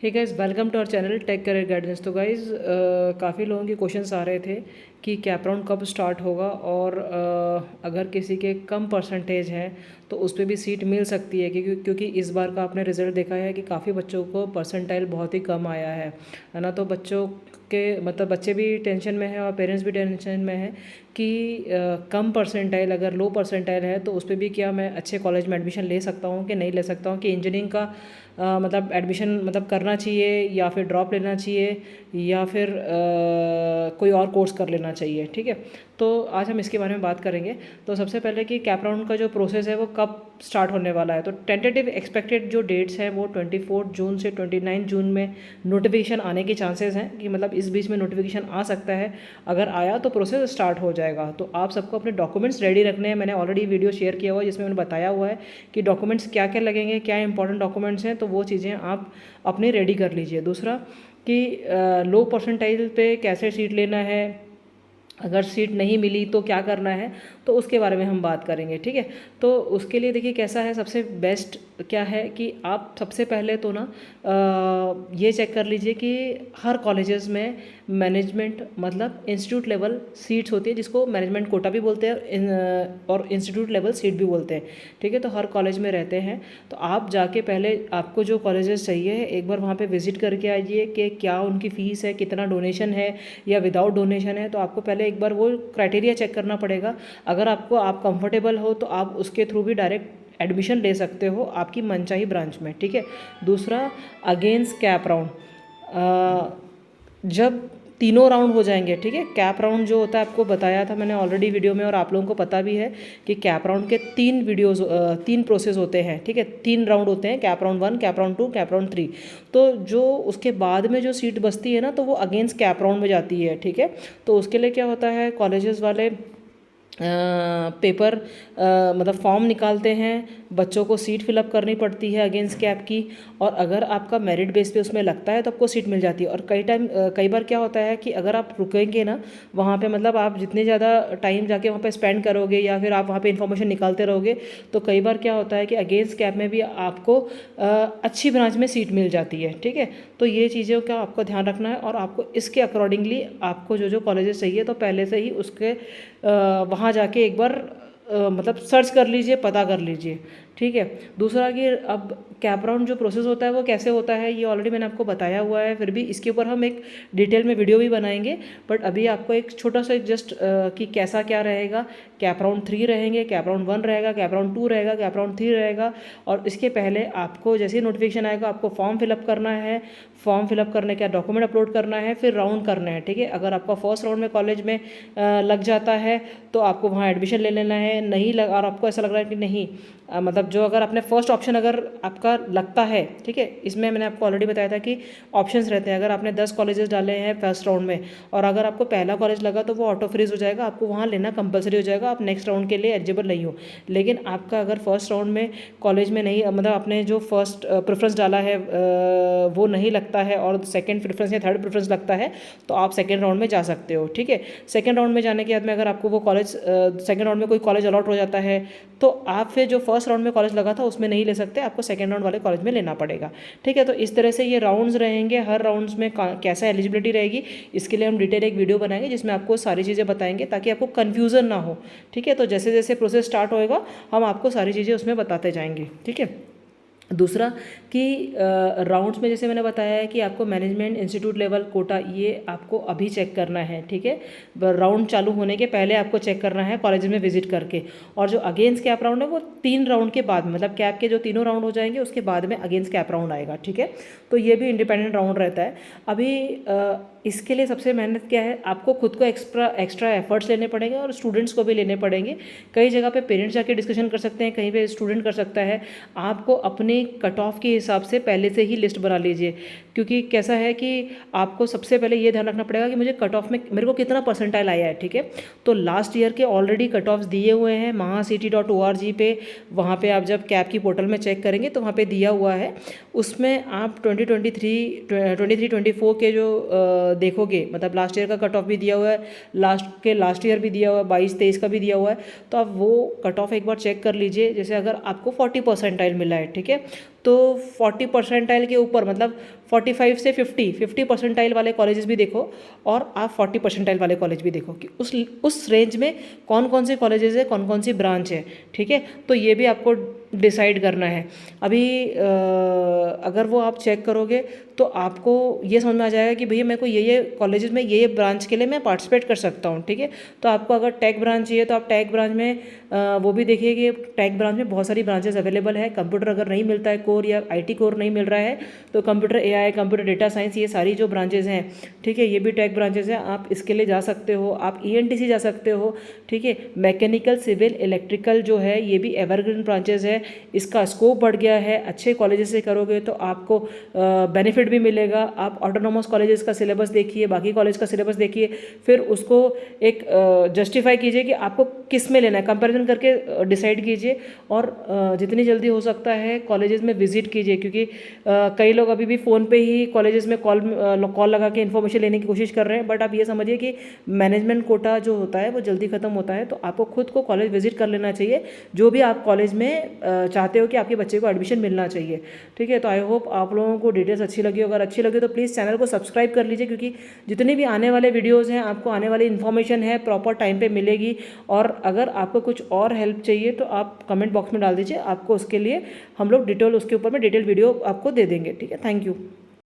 Hey guys, welcome to our channel tech career guidance. तो guys, काफ़ी लोगों के क्वेश्चंस आ रहे थे कि कैप राउंड कब स्टार्ट होगा और अगर किसी के कम परसेंटेज है तो उस पर भी सीट मिल सकती है, क्योंकि इस बार का आपने रिजल्ट देखा है कि काफ़ी बच्चों को परसेंटाइल बहुत ही कम आया है ना। तो बच्चों के मतलब बच्चे भी टेंशन में हैं और पेरेंट्स भी टेंशन में हैं कि कम परसेंटाइल, अगर लो परसेंटाइल है तो उस पर भी क्या मैं अच्छे कॉलेज में एडमिशन ले सकता हूँ कि नहीं ले सकता हूँ, कि इंजीनियरिंग का मतलब एडमिशन मतलब करना चाहिए या फिर ड्रॉप लेना चाहिए या फिर कोई और कोर्स कर लेना चाहिए। ठीक है, तो आज हम इसके बारे में बात करेंगे। तो सबसे पहले कि कैप राउंड का जो प्रोसेस है वो कब स्टार्ट होने वाला है। तो टेंटेटिव एक्सपेक्टेड जो डेट्स हैं वो 24 जून से 29 जून में नोटिफिकेशन आने के चांसेस हैं, कि मतलब इस बीच में नोटिफिकेशन आ सकता है। अगर आया तो प्रोसेस स्टार्ट हो जाएगा। तो आप सबको अपने डॉक्यूमेंट्स रेडी रखने हैं। मैंने ऑलरेडी वीडियो शेयर किया हुआ है जिसमें मैंने बताया हुआ है कि डॉक्यूमेंट्स क्या क्या लगेंगे, क्या इंपॉर्टेंट डॉक्यूमेंट्स हैं, तो वो चीज़ें आप अपनी रेडी कर लीजिए। दूसरा कि लो परसेंटाइल पे कैसे सीट लेना है, अगर सीट नहीं मिली तो क्या करना है, तो उसके बारे में हम बात करेंगे। ठीक है, तो उसके लिए देखिए कैसा है, सबसे बेस्ट क्या है कि आप सबसे पहले तो ना ये चेक कर लीजिए कि हर कॉलेजेस में मैनेजमेंट मतलब इंस्टीट्यूट लेवल सीट्स होती है, जिसको मैनेजमेंट कोटा भी बोलते हैं और इंस्टीट्यूट लेवल सीट भी बोलते हैं। ठीक है, तो हर कॉलेज में रहते हैं। तो आप जाके पहले आपको जो कॉलेजेस चाहिए एक बार वहाँ पे विजिट करके आइए कि क्या उनकी फ़ीस है, कितना डोनेशन है या विदाउट डोनेशन है। तो आपको पहले एक बार वो क्राइटेरिया चेक करना पड़ेगा। अगर आप कंफर्टेबल हो तो आप उसके थ्रू भी डायरेक्ट एडमिशन ले सकते हो आपकी मनचाही ब्रांच में। ठीक है, दूसरा अगेंस्ट कैप राउंड, जब तीनों राउंड हो जाएंगे, ठीक है, कैप राउंड जो होता है आपको बताया था मैंने ऑलरेडी वीडियो में और आप लोगों को पता भी है कि कैप राउंड के तीन प्रोसेस होते हैं। ठीक है, 3 राउंड होते हैं, cap round 1, cap round 2, cap round 3। तो जो उसके बाद में जो सीट बचती है ना, तो वो अगेंस्ट कैप राउंड में जाती है। ठीक है, तो उसके लिए क्या होता है, कॉलेजेस वाले पेपर मतलब फॉर्म निकालते हैं, बच्चों को सीट फिलअप करनी पड़ती है अगेंस्ट कैप की, और अगर आपका मेरिट बेस पे उसमें लगता है तो आपको सीट मिल जाती है। और कई बार क्या होता है कि अगर आप रुकेंगे ना वहाँ पे, मतलब आप जितने ज़्यादा टाइम जाके वहाँ पे स्पेंड करोगे या फिर आप वहाँ पे इन्फॉर्मेशन निकालते रहोगे, तो कई बार क्या होता है कि अगेंस्ट कैप में भी आपको अच्छी ब्रांच में सीट मिल जाती है। ठीक है, तो ये चीज़ों का आपको ध्यान रखना है और आपको इसके अकॉर्डिंगली आपको जो जो कॉलेजेस चाहिए तो पहले से ही उसके वहाँ जाके एक बार मतलब सर्च कर लीजिए, पता कर लीजिए। ठीक है, दूसरा कि अब कैप राउंड जो प्रोसेस होता है वो कैसे होता है ये ऑलरेडी मैंने आपको बताया हुआ है, फिर भी इसके ऊपर हम एक डिटेल में वीडियो भी बनाएंगे। बट अभी आपको एक छोटा सा जस्ट कि कैसा क्या रहेगा। कैप राउंड 3 रहेंगे, कैप राउंड 1 रहेगा, कैप राउंड 2 रहेगा, कैप राउंड 3 रहेगा। और इसके पहले आपको जैसे ही नोटिफिकेशन आएगा आपको फॉर्म फिलअप करना है, फॉर्म फिलअप करने का डॉक्यूमेंट अपलोड करना है, फिर राउंड करना है। ठीक है, अगर आपका फर्स्ट राउंड में कॉलेज में लग जाता है तो आपको वहाँ एडमिशन ले लेना है। नहीं लग और आपको ऐसा लग रहा है कि नहीं मतलब जो अगर आपने फर्स्ट ऑप्शन अगर आपका लगता है, ठीक है, इसमें मैंने आपको ऑलरेडी बताया था कि ऑप्शंस रहते हैं। अगर आपने 10 कॉलेजेस डाले हैं फर्स्ट राउंड में और अगर आपको पहला कॉलेज लगा तो वो ऑटो फ्रीज हो जाएगा, आपको वहाँ लेना कंपलसरी हो जाएगा, आप नेक्स्ट राउंड के लिए एलिजिबल नहीं हो। लेकिन आपका अगर फर्स्ट राउंड में कॉलेज में नहीं, मतलब आपने जो फर्स्ट प्रेफरेंस डाला है वो नहीं लगता है और सेकेंड प्रेफरेंस या थर्ड प्रेफरेंस लगता है, तो आप सेकेंड राउंड में जा सकते हो। ठीक है, सेकेंड राउंड में जाने के बाद में अगर आपको वो कॉलेज सेकेंड राउंड में कोई कॉलेज अलॉट हो जाता है तो आप फिर जो फर्स्ट राउंड में कॉलेज लगा था उसमें नहीं ले सकते, आपको सेकेंड राउंड वाले कॉलेज में लेना पड़ेगा। ठीक है, तो इस तरह से ये राउंड्स रहेंगे, हर राउंड्स में कैसा एलिजिबिलिटी रहेगी इसके लिए हम डिटेल एक वीडियो बनाएंगे जिसमें आपको सारी चीज़ें बताएंगे ताकि आपको कन्फ्यूज़न ना हो। ठीक है, तो जैसे जैसे प्रोसेस स्टार्ट होएगा हम आपको सारी चीज़ें उसमें बताते जाएंगे। ठीक है, दूसरा कि राउंड्स में जैसे मैंने बताया है कि आपको मैनेजमेंट इंस्टीट्यूट लेवल कोटा ये आपको अभी चेक करना है। ठीक है, राउंड चालू होने के पहले आपको चेक करना है कॉलेज में विजिट करके। और जो अगेंस्ट कैप राउंड है वो 3 राउंड के बाद, मतलब कैप के जो तीनों राउंड हो जाएंगे उसके बाद में अगेंस्ट कैप राउंड आएगा। ठीक है, तो ये भी इंडिपेंडेंट राउंड रहता है। अभी इसके लिए सबसे मेहनत क्या है, आपको खुद को एक्स्ट्रा एफर्ट्स लेने पड़ेंगे और स्टूडेंट्स को भी लेने पड़ेंगे। कई जगह पे पेरेंट्स जाके डिस्कशन कर सकते हैं, कहीं पे स्टूडेंट कर सकता है। आपको अपने कट ऑफ के हिसाब से पहले से ही लिस्ट बना लीजिए, क्योंकि कैसा है कि आपको सबसे पहले ये ध्यान रखना पड़ेगा कि मुझे कट ऑफ में मेरे को कितना परसेंटाइल आया है। ठीक है, तो लास्ट ईयर के ऑलरेडी कट ऑफ्स दिए हुए हैं mahacity.org पे, वहाँ पे आप जब कैप की पोर्टल में चेक करेंगे तो वहाँ पे दिया हुआ है। उसमें आप 2023-24 के जो देखोगे, मतलब लास्ट ईयर का कट ऑफ भी दिया हुआ है, लास्ट ईयर भी दिया हुआ है, 22-23 का भी दिया हुआ है। तो आप वो कट ऑफ एक बार चेक कर लीजिए। जैसे अगर आपको 40 परसेंटाइल मिला है, ठीक है, तो 40 परसेंटाइल के ऊपर, मतलब 45 से 50 परसेंटाइल वाले कॉलेजेस भी देखो और आप 40 परसेंटाइल वाले कॉलेज भी देखो कि उस रेंज में कौन कौन से कॉलेजेस है, कौन कौन सी ब्रांच है, ठीक है। तो ये भी आपको डिसाइड करना है। अभी अगर वो आप चेक करोगे तो आपको ये समझ में आ जाएगा कि भैया मेरे को ये कॉलेजेस में ये ब्रांच के लिए मैं पार्टिसिपेट कर सकता हूँ, ठीक है। तो आपको अगर टेक ब्रांच चाहिए तो आप टेक ब्रांच में वो भी देखिए कि टेक ब्रांच में बहुत सारी ब्रांचेस अवेलेबल है। कंप्यूटर अगर नहीं मिलता है कोर, या IT कोर नहीं मिल रहा है, तो computer AI, computer data science, ये सारी जो ब्रांचेज हैं, ठीक है, ये भी टेक ब्रांचेज हैं। आप इसके लिए जा सकते हो। आप ENTC जा सकते हो, ठीक है। मैकेनिकल, सिविल, इलेक्ट्रिकल जो है ये भी एवरग्रीन ब्रांचेज है। इसका स्कोप बढ़ गया है। अच्छे कॉलेजेस से करोगे तो आपको बेनिफिट भी मिलेगा। आप ऑटोनोमस कॉलेजेस का सिलेबस देखिए, बाकी कॉलेज का सिलेबस देखिए, फिर उसको एक जस्टिफाई कीजिए कि आपको किस में लेना है, कंपैरिजन करके डिसाइड कीजिए। और जितनी जल्दी हो सकता है कॉलेजेस में विजिट कीजिए, क्योंकि कई लोग अभी भी फ़ोन पे ही कॉलेजेस में कॉल लगा के इन्फॉर्मेशन लेने की कोशिश कर रहे हैं। बट आप ये समझिए कि मैनेजमेंट कोटा जो होता है वो जल्दी ख़त्म होता है, तो आपको खुद को कॉलेज विजिट कर लेना चाहिए जो भी आप कॉलेज में चाहते हो कि आपके बच्चे को एडमिशन मिलना चाहिए, ठीक है। तो आई होप आप लोगों को डिटेल्स अच्छी लगी। अगर अच्छी लगी तो प्लीज़ चैनल को सब्सक्राइब कर लीजिए, क्योंकि जितने भी आने वाले वीडियोज़ हैं आपको आने वाली इन्फॉर्मेशन है प्रॉपर टाइम पे मिलेगी। और अगर आपको कुछ और हेल्प चाहिए तो आप कमेंट बॉक्स में डाल दीजिए, आपको उसके लिए हम लोग डिटेल उसके ऊपर में डिटेल वीडियो आपको दे देंगे, ठीक है। Thank you.